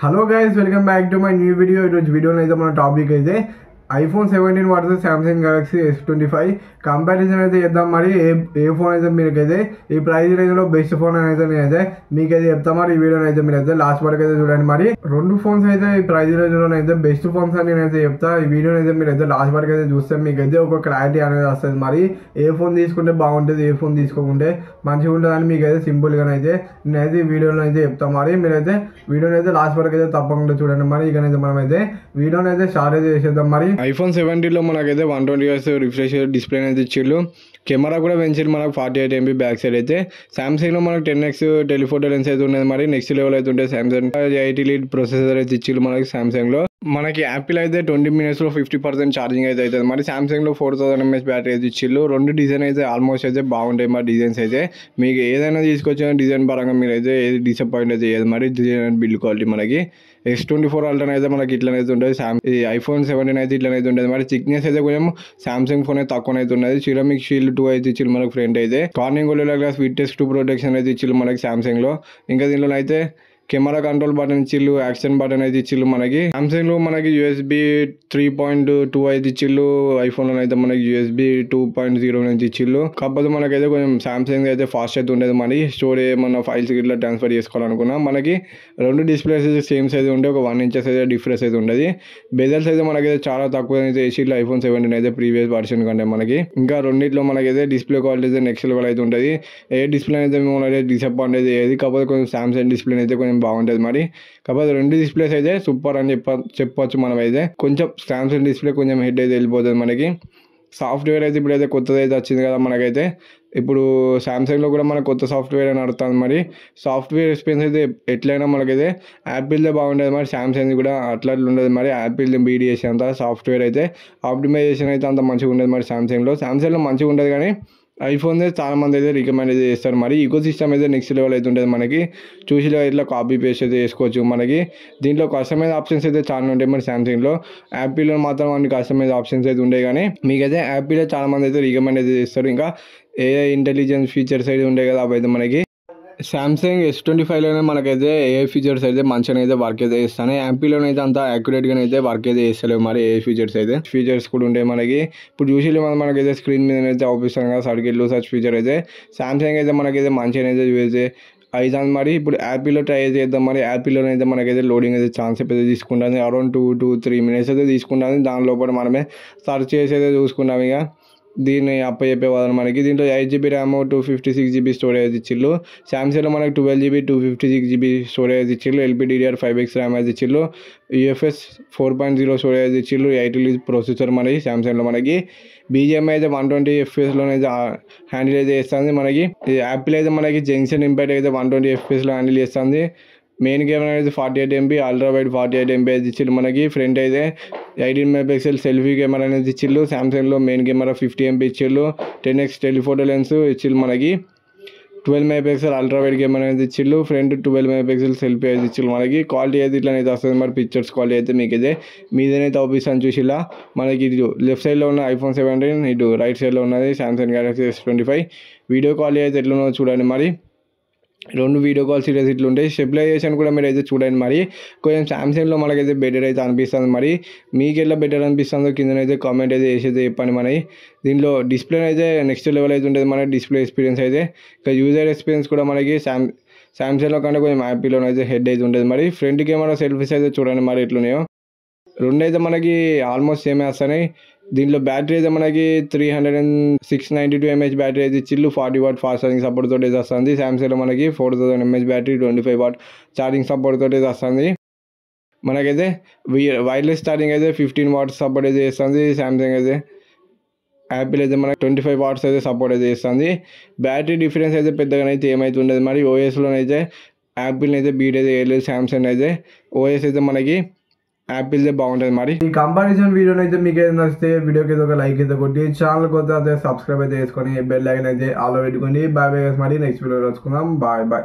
Hello guys, welcome back to my new video. It was video naithe mana topic aithe iPhone 17 versus Samsung Galaxy S25 comparison అయితే చేద్దాం. మరి ఏ phone అయితే మీకైతే ఈ price range లో best phone అయితే నేనైతే మీకైతే చెప్తాం. మరి ఈ వీడియోని అయితే మీరైతే లాస్ట్ వరకు అయితే చూడండి. మరి రెండు ఫోన్స్ అయితే ఈ ప్రైస్ రేంజ్ లో అయితే బెస్ట్ ఫోన్స్ అని నేనైతే చెప్తా. ఈ వీడియోని అయితే మీరైతే లాస్ట్ వరకు అయితే చూస్తే మీకైతే ఒక క్లారిటీ అనేది వస్తుంది. మరి ఏ ఫోన్ తీసుకుంటే బాగుంటుంది, ఏ ఫోన్ తీసుకోకుంటే మంచిగా ఉంటుంది అని మీకైతే సింపుల్ గా అయితే నేనైతే ఈ వీడియోలో అయితే చెప్తాం. మరి మీరైతే వీడియోని అయితే లాస్ట్ వరకు అయితే తప్పకుండా చూడండి. మరి ఇకనైతే మనం అయితే వీడియోని అయితే స్టార్ట్ అయితే చేసేద్దాం. మరి ఐఫోన్ 17 లో మనకైతే 120Hz రిఫ్రెష్ డిస్ప్లే అయితే ఇచ్చిళ్ళు. కెమెరా కూడా పెంచారు మనకు 48 MB బ్యాక్ సైడ్ అయితే. సామ్సంగ్ లో మనకు 10x టెలిఫోటో లెన్స్ అయితే ఉన్నది. మరి నెక్స్ట్ లెవెల్ అయితే ఉంటుంది. సామ్సంగ్ 80 లీడ్ ప్రొసెసర్ అయితే ఇచ్చిళ్ళు మనకి సామ్సంగ్ లో. మనకి యాపిల్ అయితే 20 minutes లో 50% ఛార్జింగ్ అయితే అవుతుంది. మరి సామ్సంగ్ లో 4000 mAh బ్యాటరీ అయితే ఇచ్చిళ్ళు. రెండు డిజైన్ అయితే ఆల్మోస్ట్ అయితే బాగుంటాయి. మరి డిజైన్స్ అయితే మీకు ఏదైనా తీసుకొచ్చిన డిజైన్ పరంగా మీరు అయితే ఏది డిసప్పాయింట్ అయితే చేయదు. మరి డిజైన్ బిల్డ్ క్వాలిటీ మనకి S24 అల్ట్రా అయితే మనకి ఇట్లనైతే ఉంటుంది. ఐఫోన్ 17 అయితే ఇట్లనైతే ఉంటుంది. మరి థిక్నెస్ అయితే కొంచెం సామ్సంగ్ ఫోన్ అయితే తక్కువనైతే ఉన్నది. సిరామిక్ షీల్డ్ 2 అయితే ఇచ్చిళ్ళు మనకి ఫ్రంట్ అయితే. కార్నింగ్ గోరిల్లా గ్లాస్ విట్నెస్ 2 ప్రొటెక్షన్ అయితే ఇచ్చిళ్ళు మనకి సామ్సంగ్ లో. ఇంకా దీనిలో అయితే కెమెరా కంట్రోల్ బటన్ ఇచ్చిళ్ళు, యాక్షన్ బటన్ అయితే ఇచ్చిళ్ళు మనకి. సామ్సంగ్ లో మనకి USB 3.2 అయితే ఇచ్చిళ్ళు. ఐఫోన్ లో అయితే మనకి USB 2.0 నుంచి ఇచ్చిళ్ళు. కాకపోతే మనకైతే కొంచెం సామ్సంగ్ అయితే ఫాస్ట్ అయితే ఉండేది. మరి స్టోరేజ్ ఏమన్నా ఫైల్స్ ఇట్లా ట్రాన్స్ఫర్ చేసుకోవాలనుకున్నా మనకి రెండు డిస్ప్లేస్ అయితే సేమ్ సైజ్ ఉంటే ఒక 1 inch అయితే డిఫరెన్స్ అయితే ఉండదు. బెజల్స్ అయితే మనకైతే చాలా తక్కువ అయితే వేసిళ్ళు ఐఫోన్ 17 అయితే ప్రీవియస్ వర్షన్ కంటే మనకి. ఇంకా రెండిట్లో మనకైతే డిస్ప్లే క్వాలిటీ అయితే నెక్స్ట్ లెవెల్ అయితే ఉంటుంది. ఏ డిస్ప్లే అయితే మనకి డిసప్పాయింట్ అయితే ఏది. కాకపోతే కొంచెం సామ్సంగ్ డిస్ప్లే అయితే కొంచెం బాగుంటుంది. మరి కాకపోతే రెండు డిస్ప్లేస్ అయితే సూపర్ అని చెప్పొచ్చు మనం అయితే. కొంచెం సామ్సంగ్ డిస్ప్లే కొంచెం హెడ్ అయితే వెళ్ళిపోతుంది మనకి. సాఫ్ట్వేర్ అయితే ఇప్పుడైతే కొత్తది అయితే వచ్చింది కదా మనకైతే. ఇప్పుడు సామ్సంగ్లో కూడా మనకు కొత్త సాఫ్ట్వేర్ అని నడుస్తుంది. మరి సాఫ్ట్వేర్ ఎక్స్పీరియన్స్ అయితే ఎట్లయినా మనకైతే యాపిల్దే బాగుంటుంది. మరి సామ్సంగ్ కూడా అట్లా ఉండదు. మరి యాపిల్ BDS అంత సాఫ్ట్వేర్ అయితే ఆప్టిమైజేషన్ అయితే అంత మంచిగా ఉండదు. మరి సామ్సంగ్లో మంచిగా ఉంటుంది. కానీ ఐఫోన్ చాలా మంది అయితే రికమెండ్ అయితే చేస్తారు. మరి ఈకో సిస్టమ్ అయితే నెక్స్ట్ లెవెల్ అయితే ఉంటుంది మనకి. చూసిలో ఇట్లా కాపీ పేస్ట్ అయితే చేసుకోవచ్చు. మనకి దీంట్లో కస్టమైజ్ ఆప్షన్స్ అయితే చాలా ఉంటాయి. మరి సామ్సంగ్లో యాపిల్లో మాత్రం అన్ని కస్టమైజ్ ఆప్షన్స్ అయితే ఉంటాయి. కానీ మీకైతే యాపిల్లో చాలా మంది అయితే రికమెండ్ అయితే చేస్తారు. ఇంకా AI ఇంటెలిజెన్స్ ఫీచర్స్ అయితే ఉంటాయి కదా, అవి అయితే మనకి సామ్సంగ్ S25లోనే మనకైతే AI ఫీచర్స్ అయితే మంచిగా అయితే వర్క్ అయితే చేస్తాయి. యాపిల్లోనే అయితే అంత యాక్యురేట్గా అయితే వర్క్ అయితే చేస్తలేవు. మరి AI ఫీచర్స్ కూడా ఉంటాయి మనకి. ఇప్పుడు చూసి మనకైతే స్క్రీన్ మీద అయితే అవుపిస్తాం కదా సర్కిట్లు సర్చ్ ఫీచర్ అయితే. సామ్సంగ్ అయితే మనకైతే మంచిగా అయితే చూస్తే అవుతుంది. మరి ఇప్పుడు యాపిల్లో ట్రై చేద్దాం. మరి యాపిల్లో అయితే మనకైతే లోడింగ్ అయితే ఛాన్స్ అయితే తీసుకుంటుంది. అరౌండ్ 2 to 3 minutes అయితే తీసుకుంటుంది. దాని లోపల మనమే సర్చ్ చేసి అయితే చూసుకుంటాం. ఇక దీన్ని చెప్పేవాళ్ళం మనకి. దీంట్లో 8GB ర్యామ్ 256GB స్టోరేజ్ ఇచ్చిళ్ళు. సామ్సంగ్లో మనకి 12GB 256GB storage ఇచ్చిళ్ళు. LPDDR5X RAM అయితే ఇచ్చిళ్ళు. UFS 4.0 స్టోరేజ్ ఇచ్చిళ్ళు. 8 లీడ్ ప్రొసెసర్ మనకి సామ్సంగ్లో మనకి. BGMI అయితే 120 FPS అయితే హ్యాండిల్ అయితే చేస్తుంది మనకి. యాపిల్ అయితే మనకి జంక్షన్ ఇంపాక్ట్ అయితే 120 FPS హ్యాండిల్ చేస్తుంది. మెయిన్ కెమెరా అయితే 48 MB అల్ట్రా వైడ్ 48 MB అయితే ఇచ్చిళ్ళు మనకి. ఫ్రంట్ అయితే 18 MP సెల్ఫీ కెమెరా అనేది ఇచ్చిళ్ళు. సామ్సంగ్లో మెయిన్ కెమెరా 50 MP ఇచ్చిళ్ళు. 10x టెలిఫోటో లెన్స్ ఇచ్చిళ్ళు మనకి. 12 MP అల్ట్రా వైడ్ కెమెరా అనేది ఇచ్చిళ్ళు. ఫ్రంట్ 12 MP సెల్ఫీ అయితే ఇచ్చిళ్ళు మనకి. క్వాలిటీ అయితే ఇట్లనైతే వస్తుంది. మరి పిక్చర్స్ క్వాలిటీ అయితే మీకైతే మీదనైతే అవుపిస్తాను చూసిలా. మనకి ఇటు లెఫ్ట్ సైడ్లో ఉన్న ఐఫోన్ 17, ఇటు రైట్ సైడ్లో ఉన్నది Samsung Galaxy S25. Video quality అయితే ఎట్లున్నో చూడండి. మరి రెండు వీడియో కాల్ సిరీస్ ఇట్లా ఉంటాయి. స్టెబిలైజేషన్ కూడా మీరు అయితే చూడండి. మరి కొంచెం సామ్సంగ్లో మనకైతే బెటర్ అయితే అనిపిస్తుంది. మరి మీకు ఎట్లా బెటర్ అనిపిస్తుందో కిందనైతే కామెంట్ అయితే చేసి అయితే చెప్పండి. మరి దీనిలో డిస్ప్లే అయితే నెక్స్ట్ లెవెల్ అయితే ఉంటుంది. మన డిస్ప్లే ఎక్స్పీరియన్స్ అయితే ఇంకా యూజర్ ఎక్స్పీరియన్స్ కూడా మనకి సామ్సంగ్లో కంటే కొంచెం యాపిల్లోనే అయితే హెడ్ అయితే ఉంటుంది. మరి ఫ్రంట్ కెమెరా సెల్ఫీస్ అయితే చూడండి మరి ఎట్లున్నాయో. రెండు అయితే మనకి ఆల్మోస్ట్ సేమే వస్తున్నాయి. దీంట్లో బ్యాటరీ అయితే మనకి 692 mAh బ్యాటరీ అయితే ఇచ్చిళ్ళు. 40W ఫాస్ట్ ఛార్జింగ్ సపోర్ట్ తోటి అయితే వస్తుంది. సామ్సంగ్లో మనకి 4000 mAh battery 25W charging support తోటి అయితే వస్తుంది. మనకైతే వైర్లెస్ ఛార్జింగ్ అయితే 15W సపోర్ట్ అయితే చేస్తుంది సామ్సంగ్ అయితే. యాపిల్ అయితే మనకి 25W అయితే సపోర్ట్ అయితే చేస్తుంది. బ్యాటరీ డిఫరెన్స్ అయితే పెద్దగానైతే ఏమైతే ఉండదు. మరి ఓఎస్లోనైతే యాపిల్ అయితే బీట్ అయితే వేయలేదు. సామ్సంగ్ అయితే ఓఎస్ అయితే మనకి యాపిల్దే బాగుంటుంది. మరి ఈ కంపారిజన్ వీడియోని అయితే మీకు ఏదైనా నచ్చితే వీడియోకి అయితే ఒక లైక్ అయితే కొట్టి ఛానల్ కొత్త అయితే సబ్స్క్రైబ్ అయితే చేసుకొని బెల్ ఐకాన్ అయితే ఆల్ పెట్టుకోండి. Bye bye. మరి నెక్స్ట్ వీడియో వచ్చుకుందాం. Bye bye.